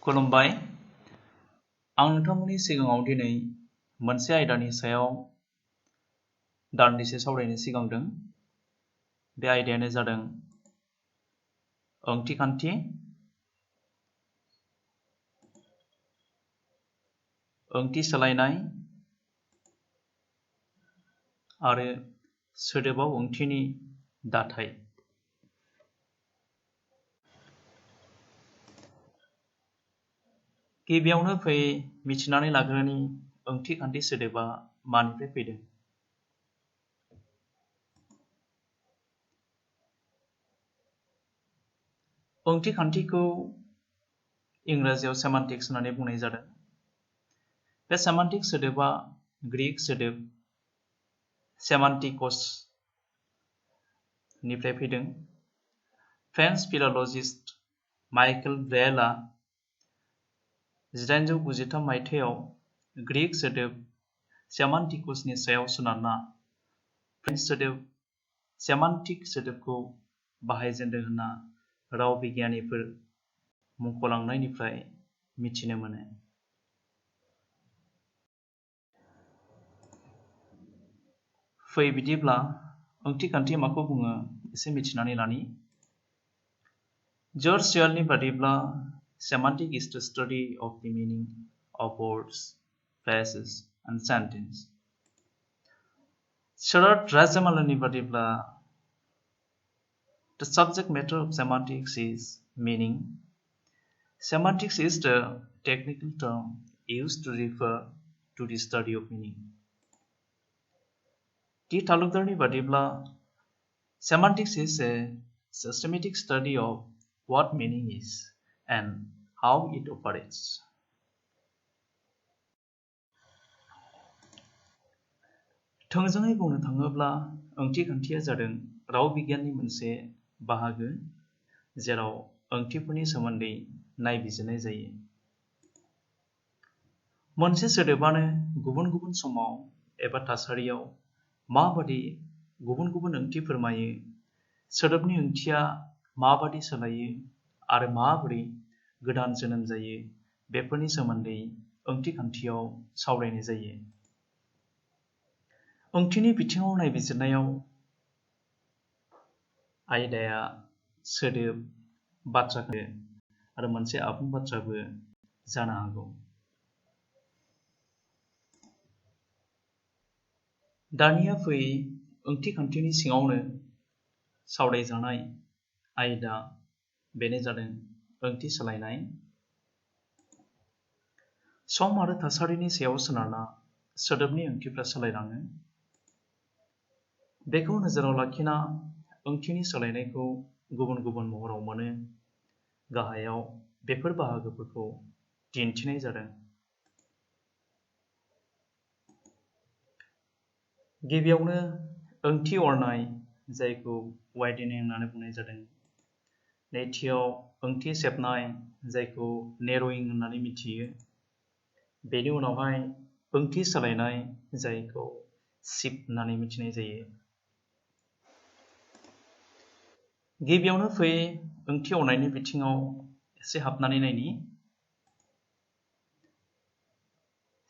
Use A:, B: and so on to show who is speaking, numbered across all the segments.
A: खुलुमबाय आं नोंथांमोननि सिगाङाव दिनै मोनसे आयदानि सायाव दान्दिसे सावरायनो सिगांदों। बे आयदायानो जादों ओंथिखान्थि। ओंथि सोलायनाय आरो सोदोबाव ओंथिनि दाथाय। गिबियावनो मिथिनानै लाग्रोनि ओंथिखान्थि सोदोबा मानिफ्राय फैदों। ओंथिखान्थिखौ इंराजियाव सेमान्टिक्स होननानै बुंनाय जादों। बे सेमान्टिक्स सोदोबा ग्रीक सोदोब सेमान्टिकस निफ्राय फैदों। फ्रेन्स फिल'लजिस्ट माइकेल ब्रेलआ 1893 मायथाइयाव ग्रीक सोदोब सेमान्टिकसनि सायाव सोनारना फ्रेन्स सोदोब सेमान्टिक सोदोबखौ बाहायजेनदों होनना राव बिगियानिफोर मुंख'लांनायनिफ्राय मिथिनो मोनो। बिदिब्ला ओंथिखान्थि माखौ बुङो एसे मिथिनानै लानि। जर्ज सियालनि बादिब्ला semantic is the study of the meaning of words, phrases, and sentences. शरद राजामालानि बादिब्ला the subject matter of semantics is meaning. Semantics is the technical term used to refer to the study of meaning. टी तालुकदारनि बादिब्ला semantics is a systematic study of what meaning is and how it operates. थोंजोङै बुंनो थाङोब्ला ओंथिखान्थिया जादों राव बिगियाननि मोनसे बाहागो जेराव ओंथिफोरनि सोमोन्दै नायबिजिरनाय जायो। मोनसे सोदोबानो गुबुन गुबुन समाव एबा थासारियाव माबादि गुबुन गुबुन ओंथि फोरमायो, सोदोबनि ओंथिया माबादि सोलायो आरो माबोरै गोदान जोनोम जायो, बेफोरनि सोमोन्दै ओंथिखान्थियाव सावरायनाय जायो। ओंथिनि बिथिङाव नायबिजिरनायाव आयदाया सोदोब, बाथ्राखो आरो मोनसे आबुं बाथ्राबो जानो हागौ। दानिया ओंथिखान्थिनि सिङावनो सावरायजानाय आयदा बेनो जादों ओंथि सोलायनाय। सम आरो थासारिनि सायाव सोनारना सोदोबनि ओंथिफ्रा सोलायलाङो। बेखौ नोजोराव लाखिना ओंथिनि सोलायनायखौ गुबुन गुबुन महराव मोनो। गाहायाव बेफोर बाहागोफोरखौ दिन्थिनाय जादों। गिबियावनो ओंथि अरनाय जायखौ वाइडेनिं होननानै बुंनाय जादों। नैथियाव ओंथि सेबनाय जायखौ नेर'यिं होननानै मिथियो। बेनि उनावहाय ओंथि सोलायनाय जायखौ शिफ्ट होननानै मिथिनाय जायो। गिबियावनो ओंथि अरनायनि बिथिङाव एसे हाबनानै नायनि।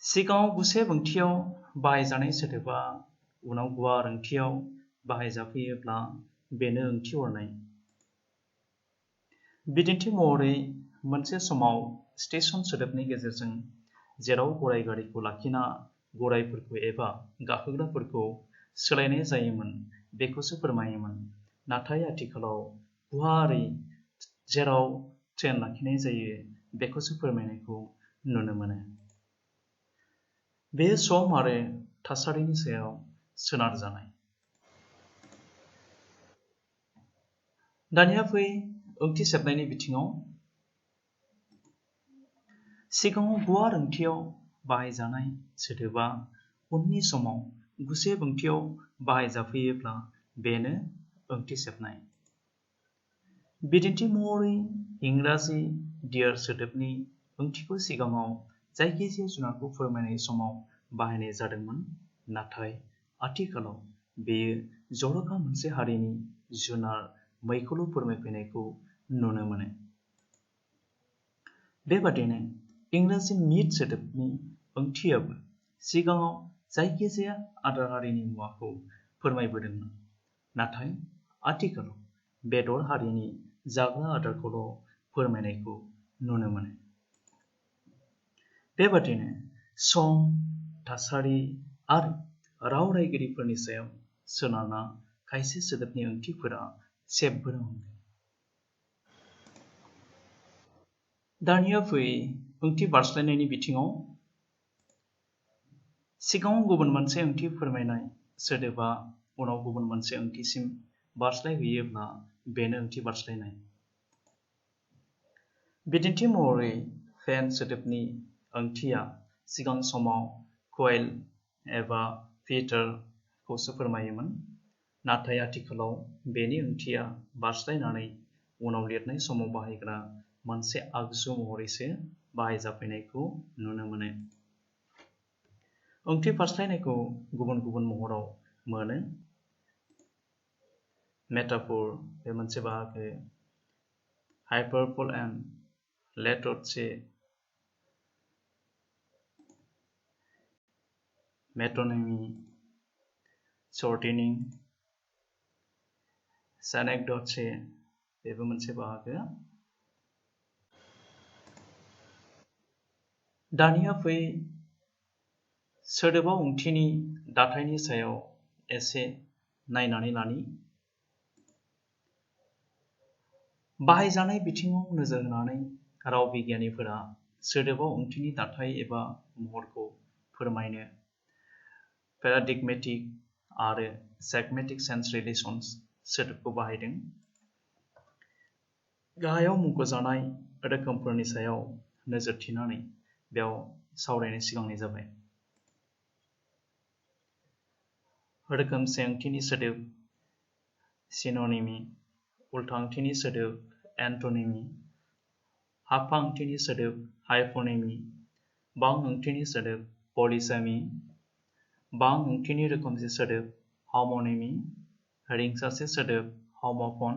A: सिगाङाव गुसेब ओंथियाव बाहायजानाय सोदोबा उनाव गुवार ओंथियाव बाहायजाफैयोब्ला बेनो ओंथि अरनाय। बिदिन्थि महरै मोनसे समाव स्टेशन सोदोबनि गेजेरजों जेराव गराय गारिखौ लाखिना गरायफोरखौ एबा गाखोग्राफोरखौ सोलायनाय जायोमोन बेखौसो फोरमायोमोन। नाथाय आथिखालाव गुवारै जेराव ट्रेन लाखिनाय जायो बेखौसो फोरमायनायखौ नुनो मोनो। बे सम आरो थासारिनि सायाव सोनारजानाय। दानिया ओंथि सेबनायनि बिथिङाव। सिगाङाव गुवार ओंथियाव बाहायजानाय सोदोबा उननि समाव गुसेब ओंथियाव बाहायजाफैयोब्ला बेनो ओंथि सेबनाय। बिदिन्थि महरै इंराजि डियर सोदोबनि ओंथिखौ सिगाङाव जायखिजाया जुनारखौ फोरमायनाय समाव बाहायनाय जादोंमोन, नाथाय आथिखालाव बेयो जर'खा मोनसे हारिनि जुनार मैखौल' फोरमायफैनायखौ नुनो मोनो। बेबादिनो इंराजि मीट सोदोबनि ओंथियाबो सिगाङाव जायखिजाया आदार हारिनि मुवाखौ फोरमायबोदोंमोन, नाथाय आथिखालाव बेदर हारिनि जाग्रा आदारखौल' फोरमायनायखौ नुनो मोनो। बेबादिनो सम, थासारि आरो राव रायगिरिफोरनि सायाव सोनारना खायसे सोदोबनि ओंथिफोरा सेबबोनो हमदों। दानिया फै ओंथि बारस्लायनायनि बिथिङाव। सिगाङाव गुबुन मोनसे ओंथि फोरमायनाय सोदोबा उनाव गुबुन मोनसे ओंथिसिम बारस्लायहैयोब्ला बेनो ओंथि बारस्लायनाय। बिदिन्थि महरै फेन सोदोबनि ओंथिया सिगां समाव क'इल एबा फिल्टारखौसो फोरमायोमोन, नाथाय आथिखालाव बेनि ओंथिया बारस्लायनानै उनाव लिरनाय समाव बाहायग्रा मोनसे आगजु महरैसो बाहायजाफैनायखौ नुनो मोनो। ओंथि बारस्लायनायखौ गुबुन गुबुन महराव मोनो। मेटाफर बे मोनसे बाहागो, हाइपारबल एन्ड लेट'टसे, मेटोनिमी, शर्टेनिं, सेनेक्ड'टसे बेबो मोनसे बाहागो। दानिया फै सोदोबाव ओंथिनि दाथायनि सायाव एसे नायनानै लानि। बाहायजानाय बिथिङाव नोजोर होनानै राव बिगियानिफोरा सोदोबाव ओंथिनि दाथाय एबा महरखौ फोरमायनो पेराडिग्मेटिक आरो सेगमेटिक सेन्स रिलेशन्स सोदोबखौ बाहायदों। गाहायाव मुंख'जानाय रोखोमफोरनि सायाव नोजोर थिनानै बेयाव सावरायनो सिगांनाय जाबाय। रोखोमसे ओंथिनि सोदोब सिन'निमी, उल्था ओंथिनि सोदोब एन्ट'निमी, हाबफा ओंथिनि सोदोब हाइप'निमी, बां ओंथिनि सोदोब पलिसेमी, बां ओंथिनि रोखोमसे सोदोब हम'निमी, रिंसारथि सोदोब हम'फन,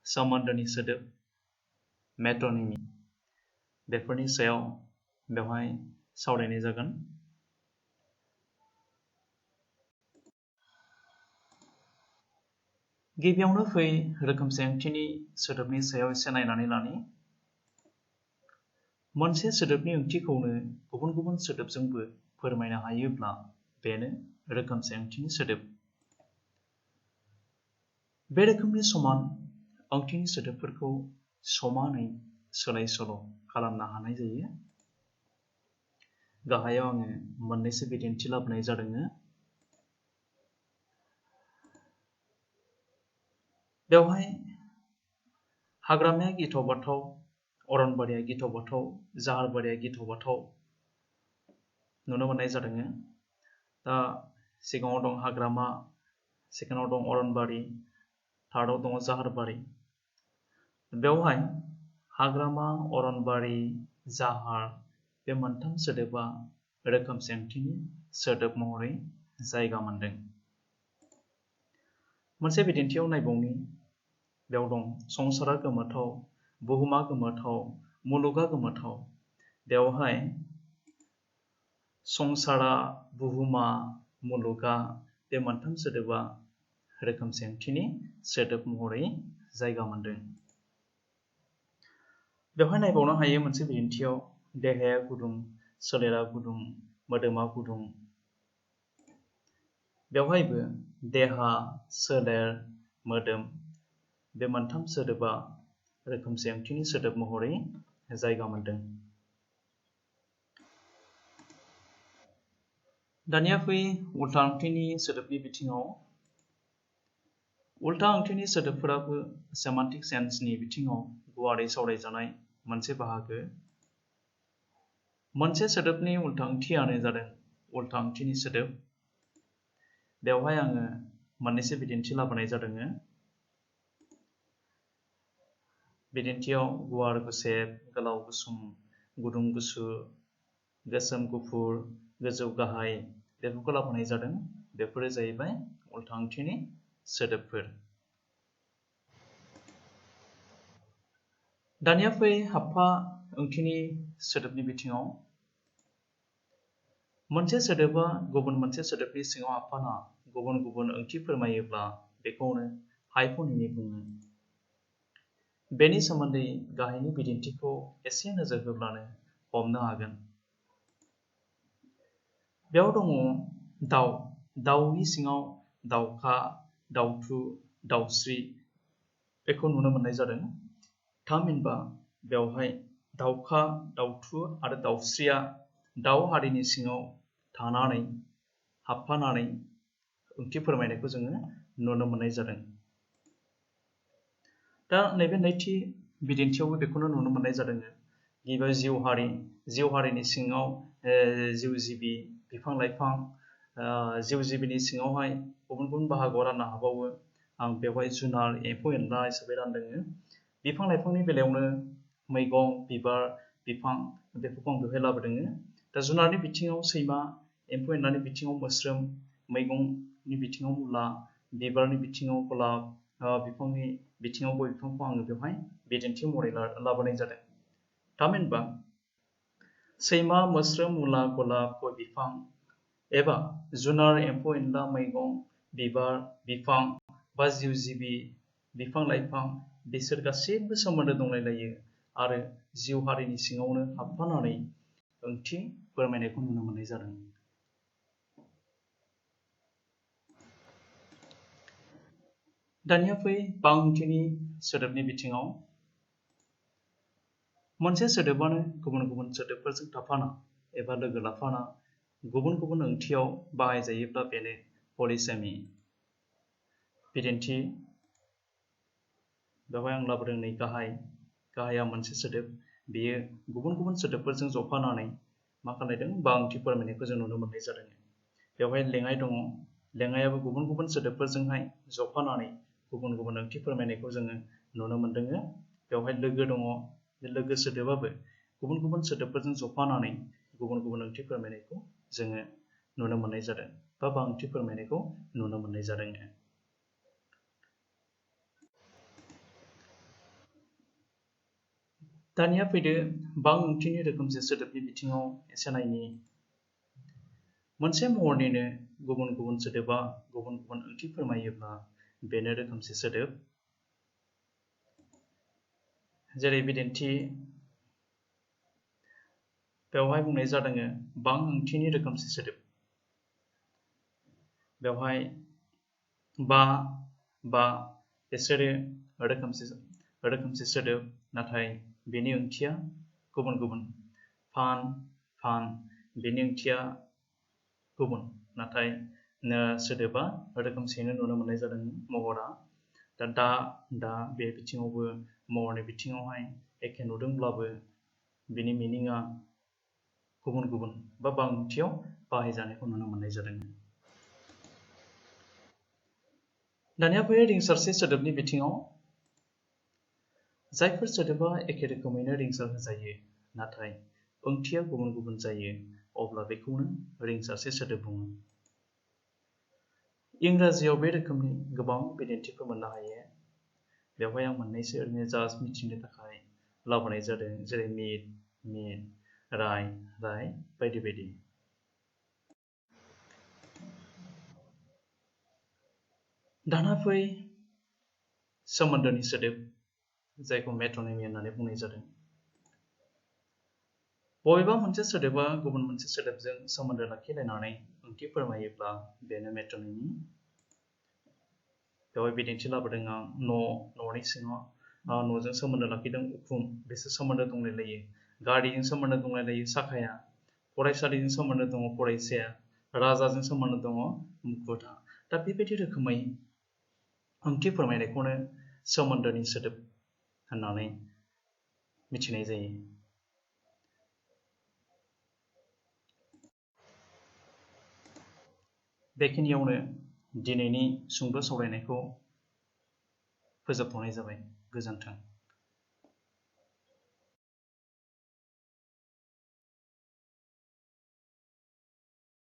A: सोमोन्दोनि सोदोब मेटोनिमी। बेफोरनि सायाव बेवहाय सावरायनाय जागोन। गिबियावनो फै रोखोमसे ओंथिनि सोदोबनि सायाव एसे नायनानै लानि। मोनसे सोदोबनि ओंथिखौनो गुबुन गुबुन सोदोबजोंबो फोरमायनो हायोब्ला बेनो रोखोमसे ओंथिनि सोदोब। बे रोखोमनि समान ओंथिनि सोदोबफोरखौ समानै सोलाय सोल' खालामनो हानाय जायो। गाहायाव आङो मोननैसो बिदिन्थि लाबोनाय जादों। बेवहाय हाग्रामाया गिथाव बाथाव, अरनबारिया गिथाव बाथाव, जाहारबारिया गिथाव बाथाव नुनो मोननाय जादों। दा सिगाङाव दं हाग्रामा, सेकेन्डआव दं अरनबारि, थार्डआव दङ जाहारबारि। बेवहाय हाग्रामा, अरनबारि, जाहार बे मोनथाम सोदोबा रोखोमसे ओंथिनि सोदोब महरै जायगा मोनदों। मोनसे बिदिन्थियाव नायबावनि। बेयाव दं संसारा गोमोथाव, बुहुमा गोमोथाव, मुलुगा गोमोथाव। बेवहाय संसारा, बुहुमा, मुलुगा बे मोनथाम सोदोबा रोखोमसे ओंथिनि सोदोब महरै जायगा मोनदों। बेवहाय नायबावनो हायो मोनसे बिदिन्थियाव देहाया गुदुं, सोलेरा गुदुं, मोदोमा गुदुं। बेवहायबो देहा, सोलेर, मोदोम बे मोनथाम सोदोबा रोखोमसे ओंथिनि सोदोब महरै जायगा मोनदों। दानिया फै उल्था ओंथिनि सोदोबनि बिथिङाव। उल्था ओंथिनि सोदोबफोराबो सेमान्टिक सेन्सनि बिथिङाव गुवारै सावरायजानाय मोनसे बाहागो। मोनसे सोदोबनि उल्था ओंथियानो जादों उल्था ओंथिनि सोदोब। बेवहाय आङो मोननैसो बिदिन्थि लाबोनाय जादों। बिदिन्थियाव गुवार गुसेब, गोलाव गुसुं, गुदुं गुसु, गोसोम गुफुर, गोजौ गाहाय बेफोरखौ लाबोनाय जादों। बेफोरो जाहैबाय उल्था ओंथिनि सोदोबफोर। दानिया फै हाबफा ओंथिनि सोदोबनि बिथिङाव मोनसे सोदोबा गुबुन मोनसे सोदोबनि सिङाव हाबफाना गुबुन गुबुन ओंथि फोरमायोब्ला बेखौनो हाइफनिमि बुङो। बेनि सोमोन्दै गाहायनि बिदिन्थिखौ एसे नोजोर होब्लानो हमनो हागोन। बेयाव दङ दाउ, दाउनि सिङाव दाउखा, दाउथु, दाउस्रि बेखौ नुनो मोननाय जादों। थामहिनबा बेवहाय दाउखा, दाउथु आरो दाउस्रिया दाउ हारिनि सिङाव थानानै हाबफानानै ओंथि फोरमायनायखौ जोङो नुनो मोननाय जादों। दा नैबे नैथि बिदिन्थियावबो बेखौनो नुनो मोननाय जादों। गिबियाव जिउ हारिनि सिङाव जिउ जिबि, बिफां लाइफां, जिउ जिबिनि सिङावहाय गुबुन गुबुन बाहागोआव राननो हाबावो। आं बेवहाय जुनार, एम्फौ एनला हिसाबै रानदों। बिफां लाइफांनि बेलायावनो मैगं, बिबार, बिफां बेफोरखौ आं बेवहाय लाबोदों। दा जुनारनि बिथिङाव सैमा, एम्फौ एनलानि बिथिङाव मोस्रोम, मैगंनि बिथिङाव मुला, बिबारनि बिथिङाव गलाब, बिफांनि बिथिङाव गय बिफांखौ आङो बेवहाय बिदिन्थि महरै लाबोनाय जादों। थामहिनबा सैमा, मोस्रोम, मुला, गलाब, गय बिफां एबा जुनार, एम्फौ एनला, मैगं, बिबार, बिफां बा जिउ जिबि, बिफां लाइफां बिसोर गासैबो सोमोन्दो दंलायलायो आरो जिउ हारिनि सिङावनो हाबफानानै ओंथि फोरमायनायखौ नुनो मोननाय जादों। दानिया फै बांओंथिनि सोदोबनि बिथिङाव। मोनसे सोदोबानो गुबुन गुबुन सोदोबफोरजों थाफाना एबा लोगो लाफाना गुबुन गुबुन ओंथियाव बाहायजायोब्ला बेनो पलिसेमी। बिदिन्थि बेवहाय आं लाबोदों नै गाहाया मोनसे सोदोब, बेयो गुबुन गुबुन सोदोबफोरजों जफानानै मा खालामदों बांओंथि फोरमायनायखौ जों नुनो मोननाय जादों। बेवहाय लेङाइ दङ, लेङाइयाबो गुबुन गुबुन सोदोबफोरजोंहाय जफानानै गुबुन गुबुन ओंथि फोरमायनायखौ जोङो नुनो मोनदों। बेवहाय लोगो दङ, बे लोगो सोदोबाबो गुबुन गुबुन सोदोबफोरजों जफानानै गुबुन गुबुन ओंथि फोरमायनायखौ जोङो नुनो मोननाय जादों बा बांओंथि फोरमायनायखौ नुनो मोननाय जादों। दानिया फैदो बांओंथिनि रोखोमसे सोदोबनि बिथिङाव एसे नायनि। मोनसे महरनिनो गुबुन गुबुन सोदोबा गुबुन गुबुन ओंथि फोरमायोब्ला बेनो रोखोमसे सोदोब। जेरै बिदिन्थि बेवहाय बुंनाय जादों बांओंथिनि रोखोमसे सोदोब। बेवहाय बा बिसोरो रोखोमसे सोदोब, नाथाय बेनि ओंथिया गुबुन गुबुन। फान बेनि ओंथिया गुबुन, नाथाय सोदोबा रोखोमसेयैनो नुनो मोननाय जादों महरा। दा बे बिथिङावबो महरनि बिथिङावहाय एखे नुदोंब्लाबो बिनि मिनिङा गुबुन गुबुन बा बांओंथियाव बाहायजानायखौ नुनो मोननाय जादों। दानिया फैयो रिंसारथि सोदोबनि बिथिङाव। जायफोर सोदोबा एखे रोखोमैनो रिंसार होजायो नाथाय ओंथिया गुबुन गुबुन जायो अब्ला बेखौनो रिंसारथि सोदोब बुङो। इंराजियाव बे रोखोमनि गोबां बिदिन्थिफोर मोननो हायो। बेवहाय आं मोननैसो ओरैनो जास्ट मिथिनो थाखाय लाबोनाय जादों, जेरै मिट, राय बायदि बायदि। दाना फै सोमोन्दोनि सोदोब, जायखौ मेटनिमि होननानै बुंनाय जादों। बबेबा मोनसे सोदोबा गुबुन मोनसे सोदोबजों सोमोन्दो लाखिलायनानै ओंथि फोरमायोब्ला बेनो मेटनिमि। बेवहाय बिदिन्थि लाबोदों आं न'नि सिङाव न'जों सोमोन्दो लाखिदों उखुम, बिसोर सोमोन्दो दंलायलायो। गारिजों सोमोन्दो दंलायलायो साखाया। फरायसालिजों सोमोन्दो दङ फरायसाया। राजाजों सोमोन्दो दङ मुकुटआ। दा बेबायदि रोखोमै ओंथि फोरमायनायखौनो सोमोन्दोनि सोदोब होननानै मिथिनाय जायो। बेखिनियावनो दिनैनि सुंद' सावरायनायखौ फोजोबथ'नाय जाबाय। गोजोन्थों।